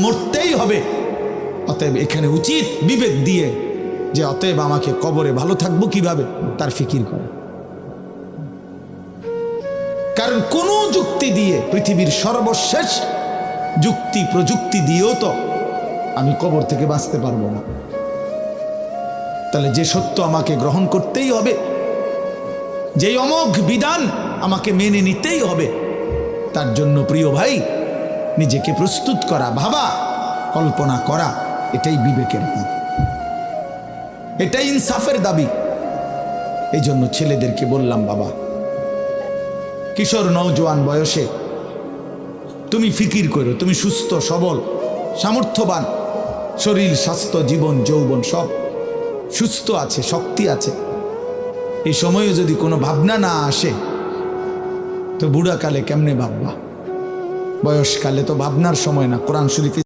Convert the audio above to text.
মরতেই হবে। অতএব এখানে উচিত বিবেক দিয়ে যে অতএব আমাকে কবরে ভালো থাকবো কিভাবে তার ফিকির করে। কারণ কোন যুক্তি দিয়ে, পৃথিবীর সর্বশেষ যুক্তি প্রযুক্তি দিয়েও তো আমি কবর থেকে বাঁচতে পারবো না। তাহলে যে সত্য আমাকে গ্রহণ করতেই হবে, যেই অমোঘ বিধান আমাকে মেনে নিতেই হবে, তার জন্য প্রিয় ভাই নিজেকে প্রস্তুত করা, ভাবা, কল্পনা করা, এটাই বিবেকের কাজ, এটাই ইনসাফের দাবি। এই জন্য ছেলেদেরকে বললাম, বাবা কিশোর নওজোয়ান বয়সে তুমি ফিকির করো, তুমি সুস্থ সবল সামর্থ্যবান, শরীর স্বাস্থ্য জীবন যৌবন সব সুস্থ আছে, শক্তি আছে। এই সময়ে যদি কোনো ভাবনা না আসে তো বুড়াকালে কেমনে ভাববা? বয়সকালে তো ভাবনার সময় না। কোরআন শরীফে